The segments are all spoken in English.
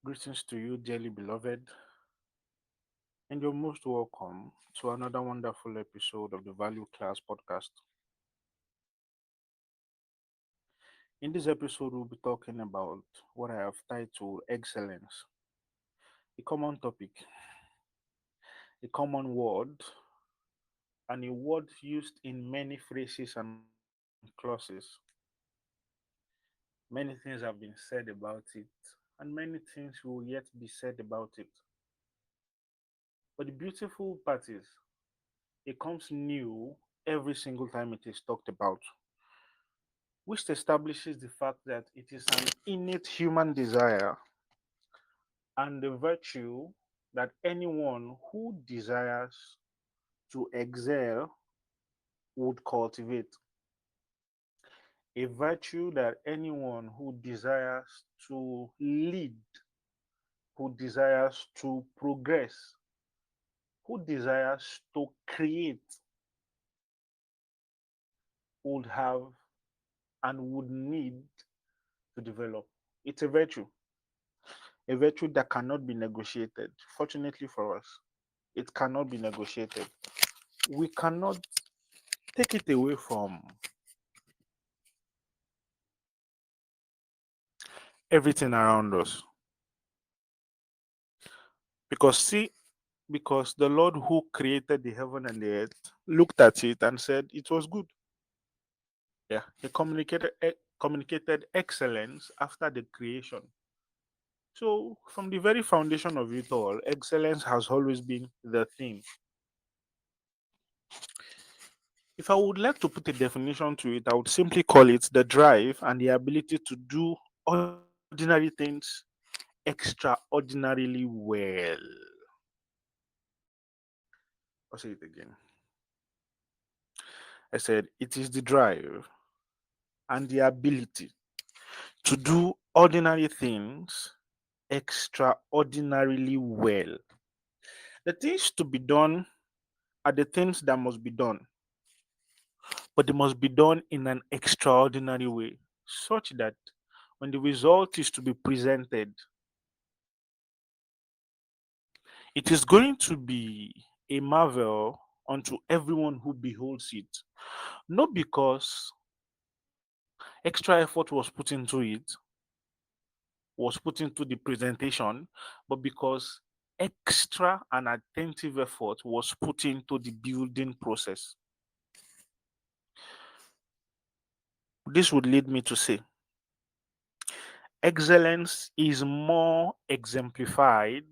Greetings to you, dearly beloved, and you're most welcome to another wonderful episode of the Value Class podcast. In this episode, we'll be talking about what I have titled excellence, a common topic, a common word, and a word used in many phrases and clauses. Many things have been said about it, and many things will yet be said about it. But the beautiful part is, it comes new every single time it is talked about, which establishes the fact that it is an innate human desire and the virtue that anyone who desires to excel would cultivate. A virtue that anyone who desires to lead, who desires to progress, who desires to create would have and would need to develop. It's a virtue that cannot be negotiated. Fortunately for us, it cannot be negotiated. We cannot take it away from everything around us. Because, see, because the Lord who created the heaven and the earth looked at it and said it was good. Yeah, he communicated excellence after the creation. So, from the very foundation of it all, excellence has always been the theme. If I would like to put a definition to it, I would simply call it the drive and the ability to do ordinary things extraordinarily well. I'll say it again. I said it is the drive and the ability to do ordinary things extraordinarily well. The things to be done are the things that must be done, but they must be done in an extraordinary way, such that when the result is to be presented, it is going to be a marvel unto everyone who beholds it. Not because extra effort was put into it, was put into the presentation, but because extra and attentive effort was put into the building process. This would lead me to say excellence is more exemplified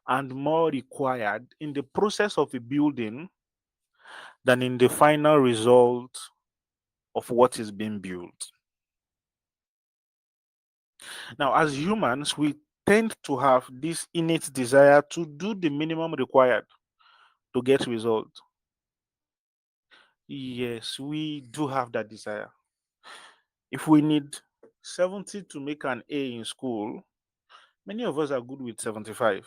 and more required in the process of a building than in the final result of what is being built. Now, as humans, we tend to have this innate desire to do the minimum required to get result. Yes, we do have that desire. If we need 70 to make an A in school, many of us are good with 75.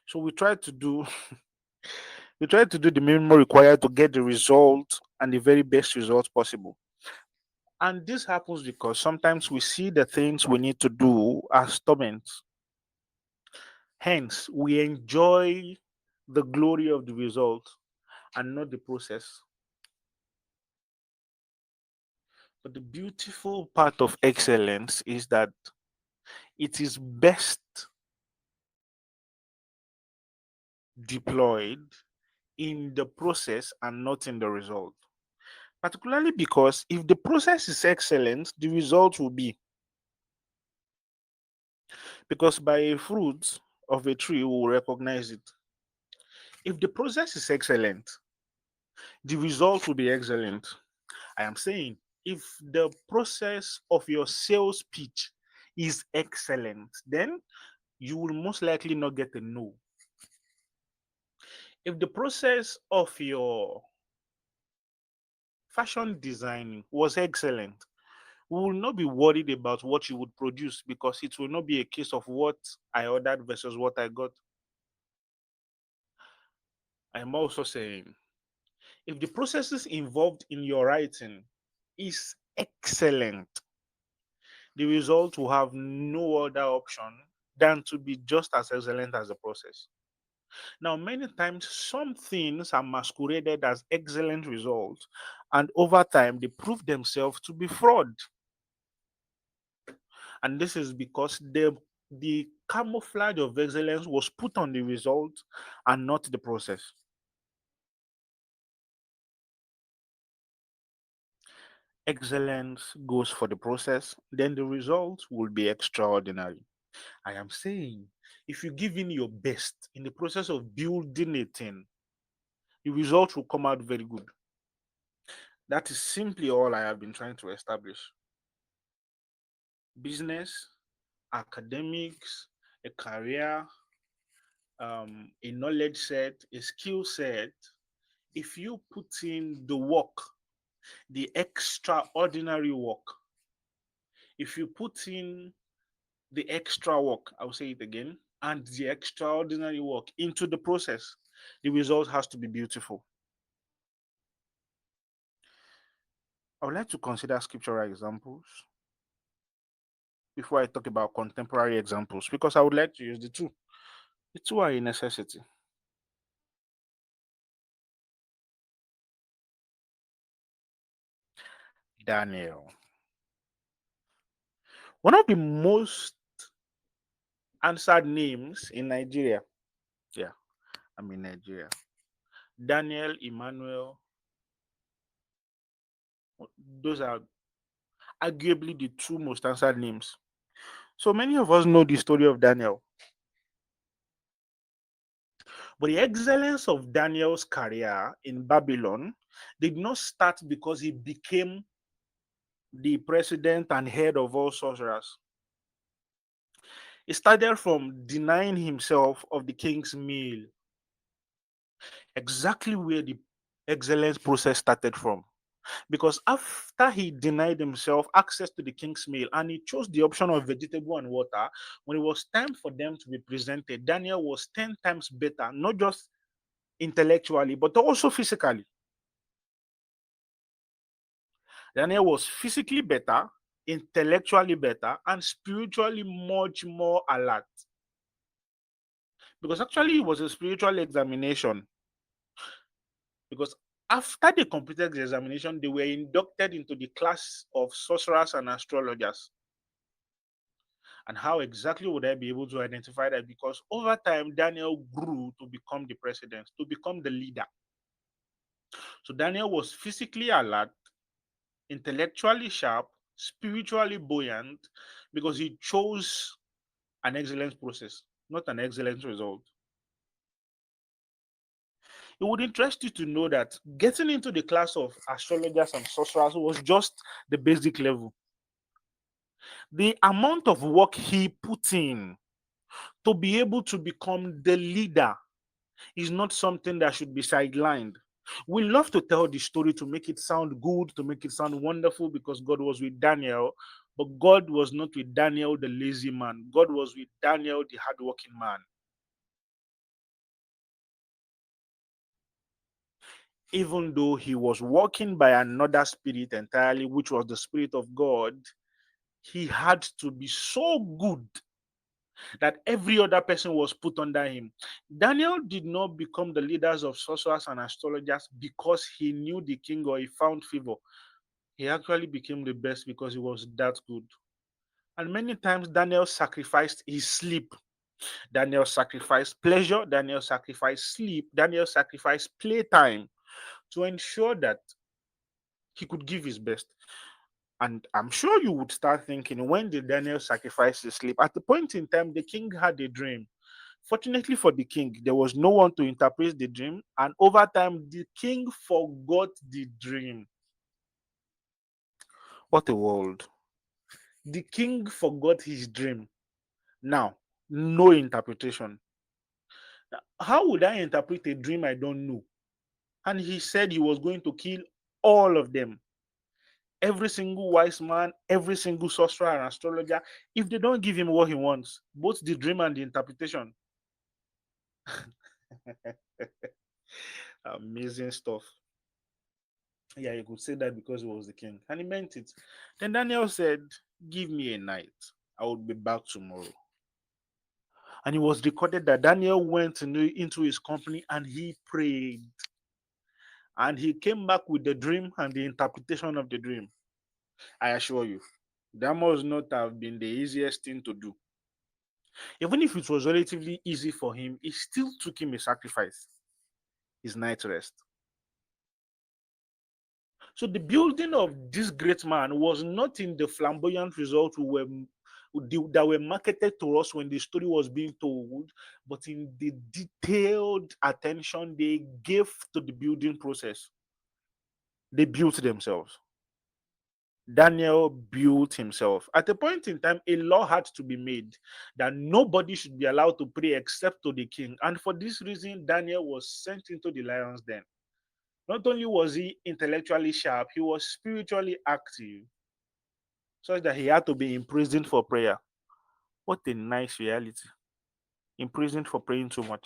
So we try to do we try to do the minimum required to get the result and the very best result possible. And this happens because sometimes we see the things we need to do as torments. Hence, we enjoy the glory of the result and not the process. But the beautiful part of excellence is that it is best deployed in the process and not in the result. Particularly because if the process is excellent, the result will be. Because by a fruit of a tree, we will recognize it. If the process is excellent, the result will be excellent. I am saying if the process of your sales pitch is excellent, then you will most likely not get a no. If the process of your fashion designing was excellent, we will not be worried about what you would produce because it will not be a case of what I ordered versus what I got. I'm also saying if the processes involved in your writing is excellent, the result will have no other option than to be just as excellent as the process. Now, many times, some things are masqueraded as excellent results, and over time, they prove themselves to be fraud. And this is because the camouflage of excellence was put on the result and not the process. Excellence goes for the process, then the result will be extraordinary. I am saying, if you give in your best in the process of building a thing, the result will come out very good. That is simply all I have been trying to establish. Business, academics, a career, a knowledge set, a skill set, if you put in the work, the extraordinary work, if you put in the extra work, I'll say it again, and the extraordinary work into the process, the result has to be beautiful. I would like to consider scriptural examples before I talk about contemporary examples because I would like to use the two. The two are a necessity. Daniel. One of the most answered names in Nigeria. Yeah, I'm in Nigeria. Daniel, Emmanuel, those are arguably the two most answered names. So many of us know the story of Daniel. But the excellence of Daniel's career in Babylon did not start because he became the president and head of all sorcerers. It started from denying himself of the king's meal, exactly where the excellence process started from. Because after he denied himself access to the king's meal and he chose the option of vegetable and water, when it was time for them to be presented, Daniel was 10 times better, not just intellectually, but also physically. Daniel was physically better, intellectually better, and spiritually much more alert. Because actually, it was a spiritual examination. Because after they completed the examination, they were inducted into the class of sorcerers and astrologers. And how exactly would I be able to identify that? Because over time, Daniel grew to become the president, to become the leader. So Daniel was physically alert, intellectually sharp, spiritually buoyant, because he chose an excellent process, not an excellent result. It would interest you to know that getting into the class of astrologers and sorcerers was just the basic level. The amount of work he put in to be able to become the leader is not something that should be sidelined. We love to tell the story to make it sound good, to make it sound wonderful because God was with Daniel, but God was not with Daniel, the lazy man. God was with Daniel, the hardworking man. Even though he was walking by another spirit entirely, which was the spirit of God, he had to be so good that every other person was put under him. Daniel did not become the leaders of sorcerers and astrologers because he knew the king or he found favor. He actually became the best because he was that good. And many times Daniel sacrificed his sleep. Daniel sacrificed pleasure. Daniel sacrificed sleep. Daniel sacrificed playtime to ensure that he could give his best. And I'm sure you would start thinking, when did Daniel sacrifice his sleep? At the point in time, the king had a dream. Fortunately for the king, there was no one to interpret the dream, and over time, the king forgot the dream. What a world. The king forgot his dream. Now, no interpretation. How would I interpret a dream I don't know? And he said he was going to kill all of them. Every single wise man, every single sorcerer and astrologer, if they don't give him what he wants, both the dream and the interpretation. Amazing stuff. Yeah, you could say that because he was the king. And he meant it. Then Daniel said, give me a night. I will be back tomorrow. And it was recorded that Daniel went into his company and he prayed. And he came back with the dream and the interpretation of the dream. I assure you, that must not have been the easiest thing to do. Even if it was relatively easy for him, it still took him a sacrifice, his night rest. So the building of this great man was not in the flamboyant results that were marketed to us when the story was being told, but in the detailed attention they gave to the building process. They built themselves. Daniel built himself. At a point in time, a law had to be made that nobody should be allowed to pray except to the king. And for this reason, Daniel was sent into the lion's den. Not only was he intellectually sharp, he was spiritually active, such that he had to be imprisoned for prayer. What a nice reality. Imprisoned for praying too much.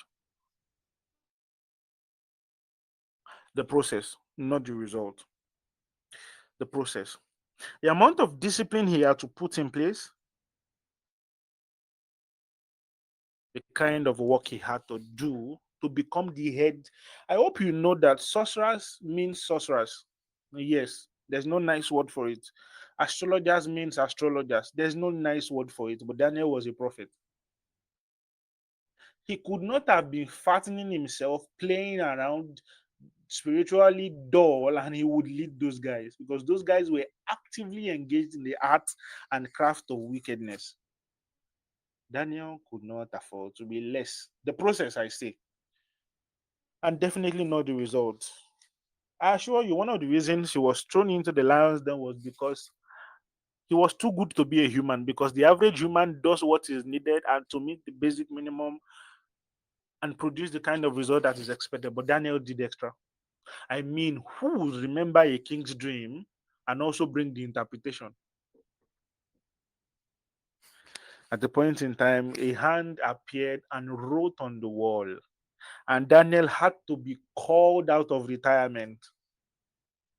The process, not the result. The process. The amount of discipline he had to put in place, the kind of work he had to do to become the head. I hope you know that sorcerers means sorcerers. Yes, there's no nice word for it. Astrologers means astrologers. There's no nice word for it, but Daniel was a prophet. He could not have been fattening himself, playing around spiritually dull, and he would lead those guys because those guys were actively engaged in the art and craft of wickedness. Daniel could not afford to be less. The process, I say, and definitely not the result. I assure you, one of the reasons he was thrown into the lion's den was because he was too good to be a human. Because the average human does what is needed and to meet the basic minimum and produce the kind of result that is expected. But Daniel did extra. I mean, who would remember a king's dream and also bring the interpretation? At the point in time, a hand appeared and wrote on the wall, and Daniel had to be called out of retirement.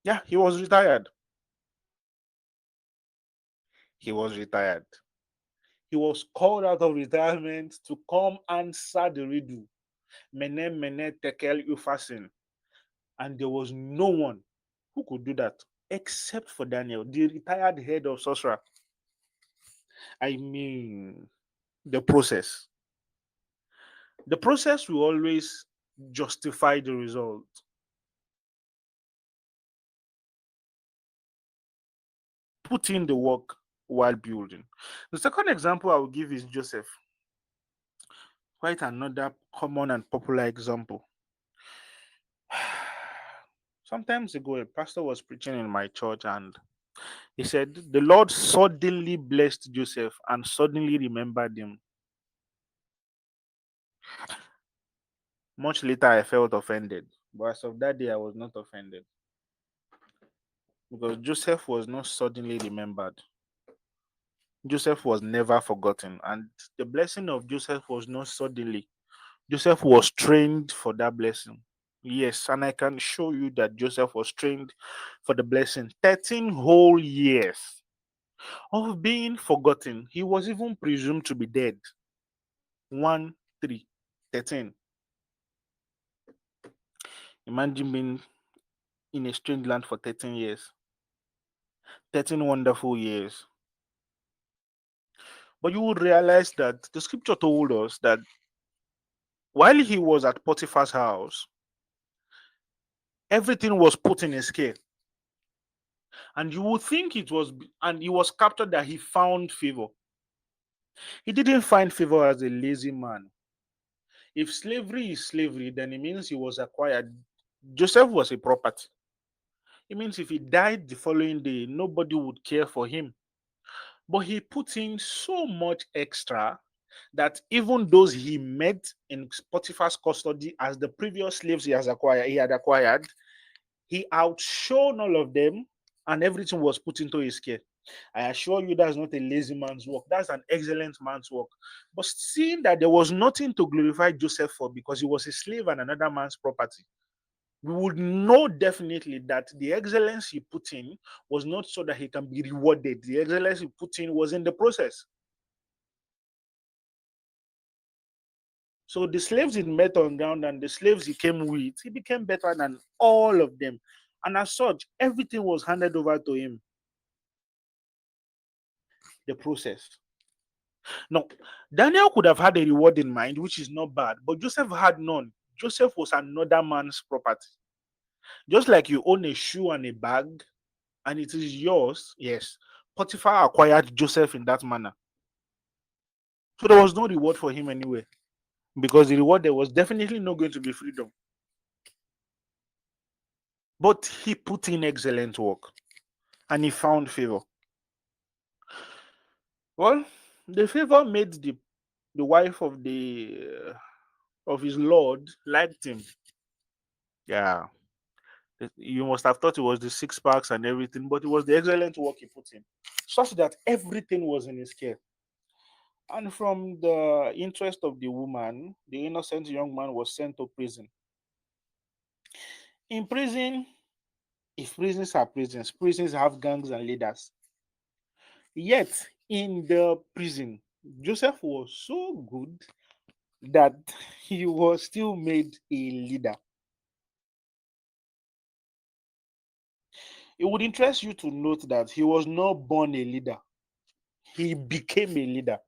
Yeah, he was retired. He was retired. He was called out of retirement to come answer the riddle. Mene, mene, tekel, ufasin. And there was no one who could do that except for Daniel, the retired head of sorcerer. I mean, the process. The process will always justify the result. Put in the work while building. The second example I will give is Joseph. Quite another common and popular example. Sometimes ago, a pastor was preaching in my church and he said, the Lord suddenly blessed Joseph and suddenly remembered him. Much later, I felt offended. But as of that day, I was not offended because Joseph was not suddenly remembered. Joseph was never forgotten, and the blessing of Joseph was not suddenly. Joseph was trained for that blessing. Yes, and I can show you that Joseph was trained for the blessing 13 whole years of being forgotten. He was even presumed to be dead. 1, 3, 13. Imagine being in a strange land for 13 years. 13 wonderful years. But you would realize that the scripture told us that while he was at Potiphar's house, everything was put in his care. And you would think and he was captured that he found favor. He didn't find favor as a lazy man. If slavery is slavery, then it means he was acquired. Joseph was a property. It means if he died the following day, nobody would care for him. But he put in so much extra that even those he met in Potiphar's custody as the previous slaves he had acquired, he outshone all of them, and everything was put into his care. I assure you that's not a lazy man's work. That's an excellent man's work. But seeing that there was nothing to glorify Joseph for because he was a slave and another man's property, we would know definitely that the excellence he put in was not so that he can be rewarded. The excellence he put in was in the process. So the slaves he met on ground and the slaves he came with, he became better than all of them. And as such, everything was handed over to him. The process. Now, Daniel could have had a reward in mind, which is not bad, but Joseph had none. Joseph was another man's property. Just like you own a shoe and a bag, and it is yours, yes. Potiphar acquired Joseph in that manner. So there was no reward for him anyway, because the reward there was definitely not going to be freedom. But he put in excellent work and he found favor. Well, the favor made the wife of his lord liked him. Yeah. You must have thought it was the six packs and everything, but it was the excellent work he put in, such that everything was in his care. And from the interest of the woman, the innocent young man was sent to prison. In prison, if prisons are prisons, prisons have gangs and leaders. Yet, in the prison, Joseph was so good that he was still made a leader. It would interest you to note that he was not born a leader, he became a leader.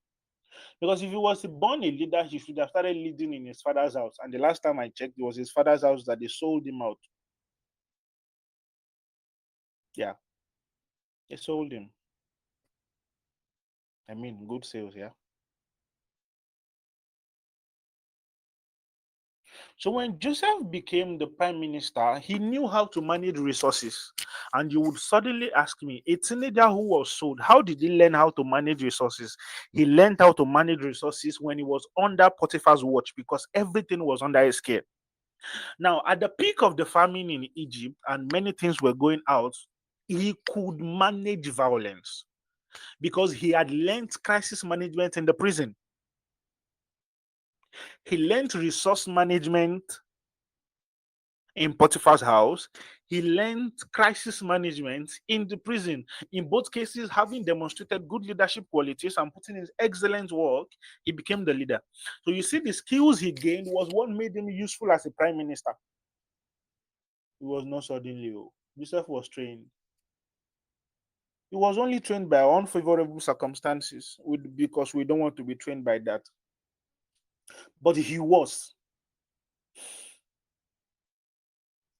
Because if he was born a leader, he should have started leading in his father's house. And the last time I checked, it was his father's house that they sold him out. Yeah, they sold him. I mean, good sales, yeah. So when Joseph became the prime minister, he knew how to manage resources. And you would suddenly ask me, a teenager who was sold, how did he learn how to manage resources? He learned how to manage resources when he was under Potiphar's watch because everything was under his care. Now, at the peak of the famine in Egypt and many things were going out, he could manage violence because he had learned crisis management in the prison. He learned resource management in Potiphar's house. He learned crisis management in the prison. In both cases, having demonstrated good leadership qualities and putting in excellent work, he became the leader. So you see, the skills he gained was what made him useful as a prime minister. He was not suddenly. Joseph was trained. He was only trained by unfavorable circumstances because we don't want to be trained by that. But he was.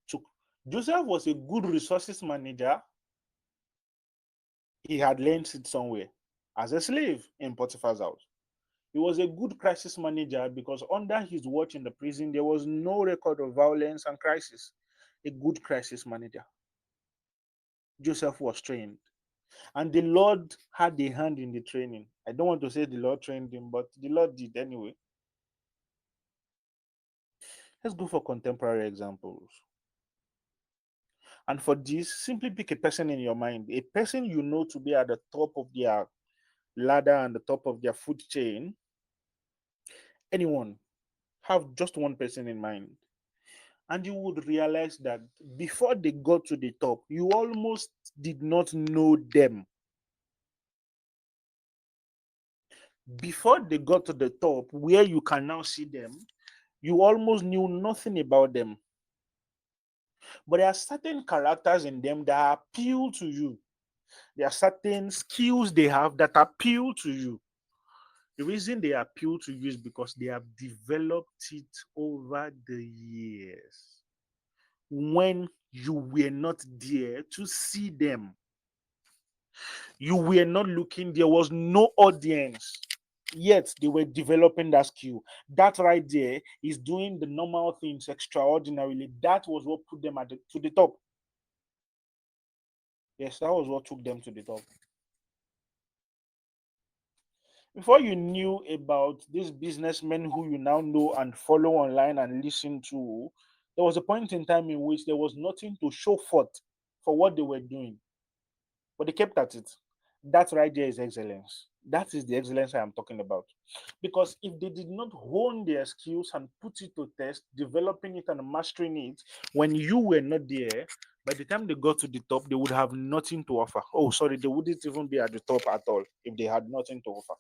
So Joseph was a good resources manager. He had learned it somewhere as a slave in Potiphar's house. He was a good crisis manager because under his watch in the prison, there was no record of violence and crisis. A good crisis manager. Joseph was trained. And the Lord had a hand in the training. I don't want to say the Lord trained him, but the Lord did anyway. Let's go for contemporary examples. And for this, simply pick a person in your mind, a person you know to be at the top of their ladder and the top of their food chain. Anyone, have just one person in mind. And you would realize that before they got to the top, you almost did not know them. Before they got to the top, where you can now see them, you almost knew nothing about them. But there are certain characters in them that appeal to you. There are certain skills they have that appeal to you. The reason they appeal to you is because they have developed it over the years. When you were not there to see them, you were not looking, there was no audience. Yet they were developing that skill. That right there is doing the normal things extraordinarily. That was what put them to the top. Yes, that was what took them to the top. Before you knew about these businessmen who you now know and follow online and listen to, there was a point in time in which there was nothing to show forth for what they were doing, but they kept at it. That right there is excellence. That is the excellence I am talking about. Because if they did not hone their skills and put it to test, developing it and mastering it, when you were not there, by the time they got to the top, they would have nothing to offer. Oh, sorry, they wouldn't even be at the top at all if they had nothing to offer.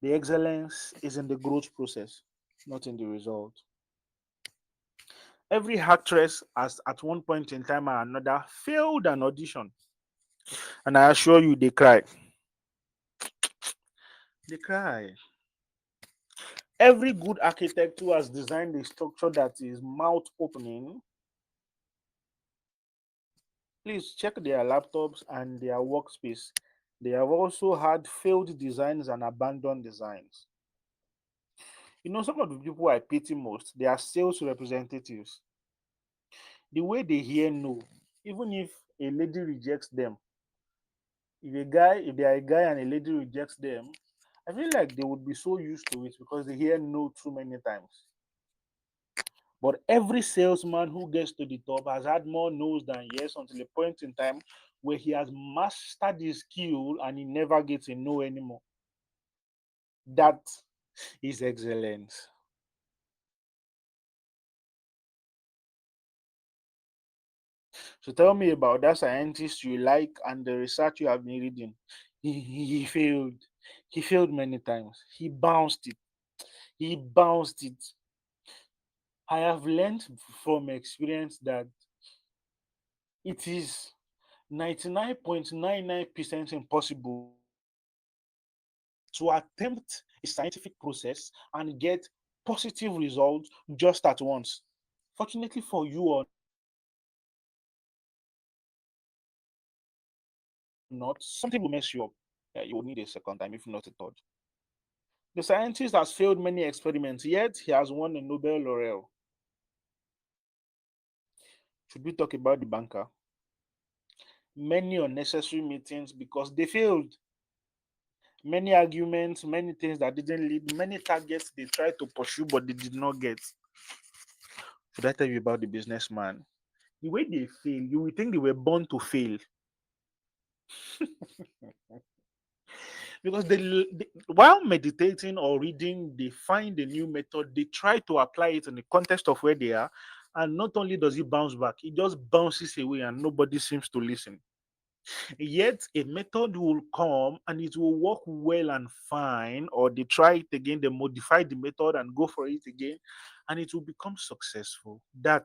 The excellence is in the growth process, not in the result. Every actress has at one point in time or another failed an audition. And I assure you they cry. They cry. Every good architect who has designed a structure that is mouth opening, please check their laptops and their workspace. They have also had failed designs and abandoned designs. Some of the people I pity most, they are sales representatives. The way they hear no, even if a lady rejects them, if they are a guy and a lady rejects them, I feel like they would be so used to it because they hear no too many times. But every salesman who gets to the top has had more no's than yes until a point in time where he has mastered his skill and he never gets a no anymore. That is excellence. So tell me about that scientist you like and the research you have been reading. He failed. He failed many times. He bounced it. He bounced it. I have learned from experience that it is 99.99% impossible to attempt a scientific process and get positive results just at once. Fortunately for you or not, something will mess you up. Yeah, you will need a second time, if not a third. The scientist has failed many experiments, yet he has won a Nobel Laurel. Should we talk about the banker? Many unnecessary meetings because they failed. Many arguments, many things that didn't lead, many targets they tried to pursue but they did not get. Should I tell you about the businessman? The way they fail, you will think they were born to fail because while meditating or reading, they find a new method, they try to apply it in the context of where they are, and not only does it bounce back, it just bounces away and nobody seems to listen. Yet a method will come and it will work well and fine, or they try it again, they modify the method and go for it again, and it will become successful. That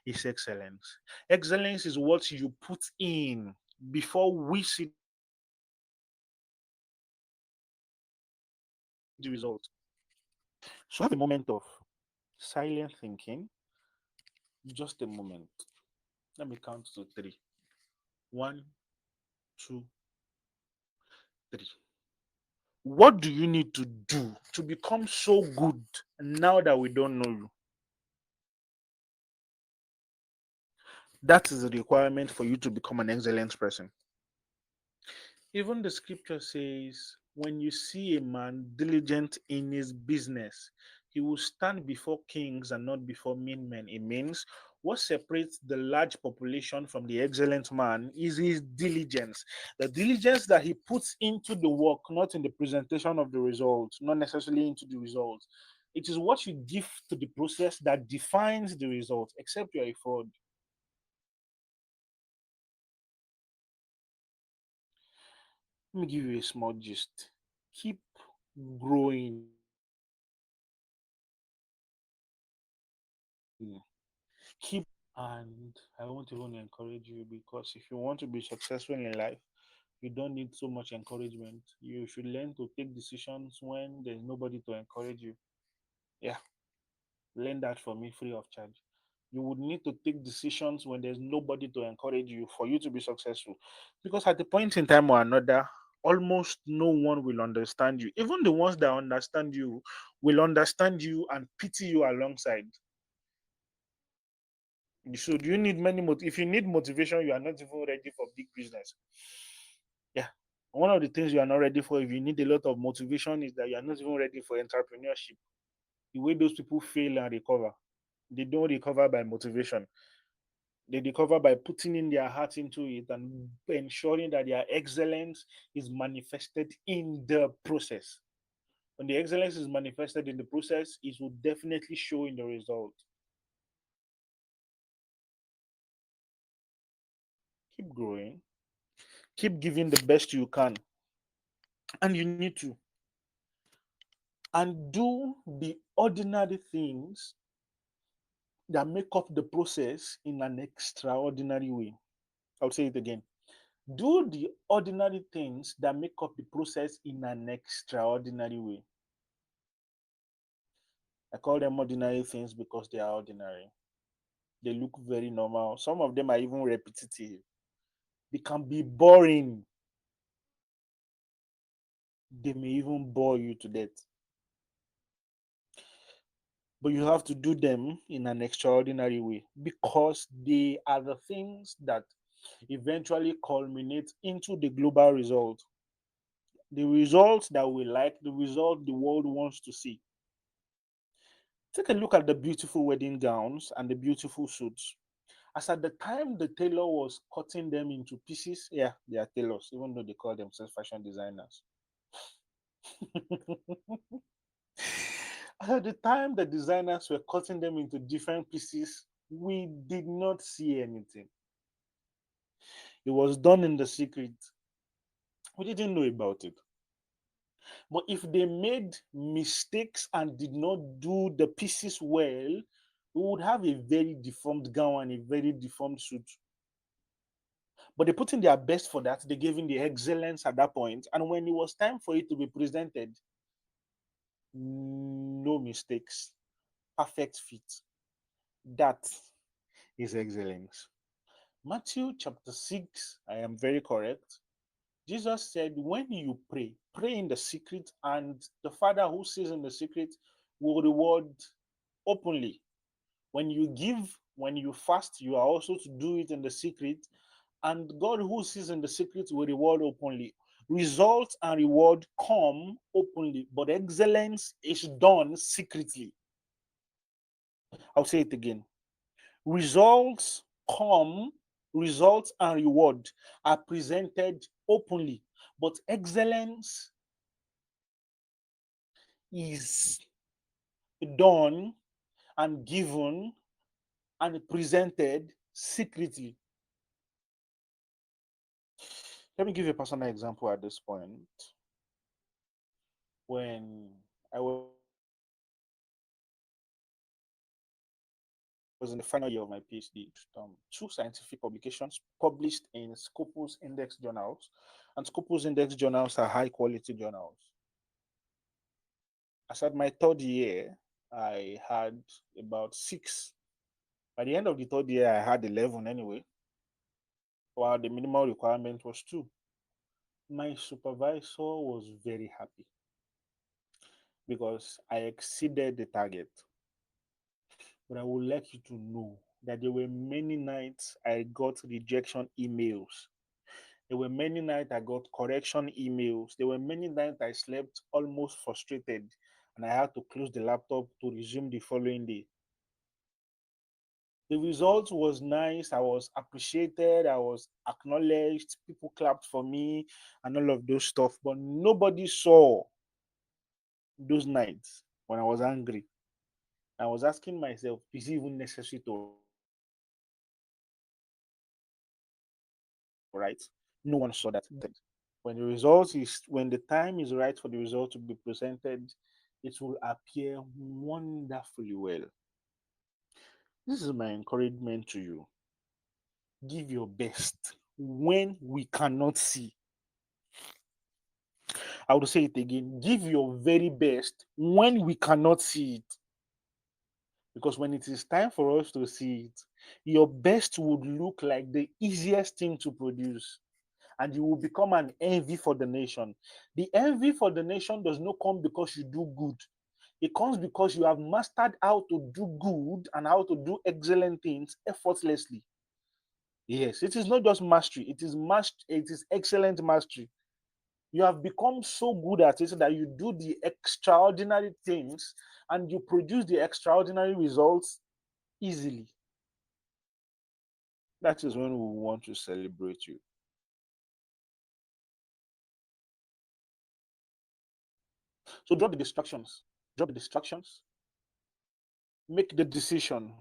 is excellence. Excellence is what you put in before we see the result. So have a moment of silent thinking. Just a moment. Let me count to three. One, two, three. What do you need to do to become so good now that we don't know you? That is a requirement for you to become an excellent person. Even the scripture says, when you see a man diligent in his business, he will stand before kings and not before mean men. It means what separates the large population from the excellent man is his diligence. The diligence that he puts into the work, not in the presentation of the results, not necessarily into the results. It is what you give to the process that defines the result, except you're a fraud. Let me give you a small gist. Keep growing. Keep, and I won't even encourage you because if you want to be successful in life, you don't need so much encouragement. You should learn to take decisions when there's nobody to encourage you. Yeah, learn that from me free of charge. You would need to take decisions when there's nobody to encourage you for you to be successful. Because at the point in time or another, almost no one will understand you. Even the ones that understand you will understand you and pity you alongside. So do you need if you need motivation, you are not even ready for big business. Yeah. One of the things you are not ready for, if you need a lot of motivation, is that you are not even ready for entrepreneurship. The way those people fail and recover, they don't recover by motivation. They recover by putting in their heart into it and ensuring that their excellence is manifested in the process. When the excellence is manifested in the process, it will definitely show in the result. Keep growing, keep giving the best you can, and you need to. and do the ordinary things that make up the process in an extraordinary way. I'll say it again. Do the ordinary things that make up the process in an extraordinary way. I call them ordinary things because they are ordinary. They look very normal. Some of them are even repetitive. They can be boring. They may even bore you to death. But you have to do them in an extraordinary way because they are the things that eventually culminate into the global result. The result that we like, the result the world wants to see. Take a look at the beautiful wedding gowns and the beautiful suits. As at the time the tailor was cutting them into pieces, yeah, they are tailors, even though they call themselves fashion designers. At the time the designers were cutting them into different pieces, we did not see anything. It was done in the secret. We didn't know about it. But if they made mistakes and did not do the pieces well, we would have a very deformed gown and a very deformed suit. But they put in their best for that. They gave in the excellence at that point. And when it was time for it to be presented, no mistakes, perfect fit. That is excellence. Matthew chapter 6, I am very correct. Jesus said, when you pray, pray in the secret, and the Father who sees in the secret will reward openly. When you give, when you fast, you are also to do it in the secret, and God who sees in the secret will reward openly. Results and reward come openly, but excellence is done secretly. I'll say it again. Results come, results and reward are presented openly, but excellence is done and given and presented secretly. Let me give you a personal example at this point. When I was in the final year of my PhD, two scientific publications published in Scopus Index journals, and Scopus Index journals are high quality journals. As at my third year, I had about six. By the end of the third year, I had 11 anyway, while the minimal requirement was two. My supervisor was very happy because I exceeded the target. But I would like you to know that there were many nights I got rejection emails. There were many nights I got correction emails. There were many nights I slept almost frustrated and I had to close the laptop to resume the following day. The result was nice. I was appreciated. I was acknowledged. People clapped for me and all of those stuff. But nobody saw those nights when I was angry. I was asking myself, is it even necessary to write? No one saw that. When the result is, when the time is right for the result to be presented, it will appear wonderfully well. This is my encouragement to you. Give your best when we cannot see. I will say it again. Give your very best when we cannot see it. Because when it is time for us to see it, your best would look like the easiest thing to produce. And you will become an envy for the nation. The envy for the nation does not come because you do good. It comes because you have mastered how to do good and how to do excellent things effortlessly. Yes, it is not just mastery, it is excellent mastery. You have become so good at it that you do the extraordinary things and you produce the extraordinary results easily. That is when we want to celebrate you. So drop the distractions. Drop the distractions. Make the decision.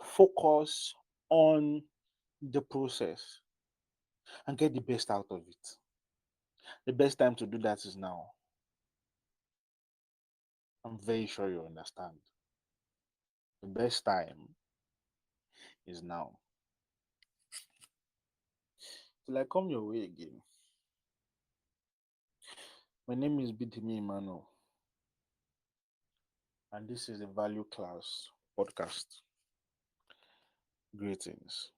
Focus on the process and get the best out of it. The best time to do that is now. I'm very sure you understand. The best time is now. Till I come your way again. My name is Bidimi Emmanuel, and this is the Value Class podcast. Greetings.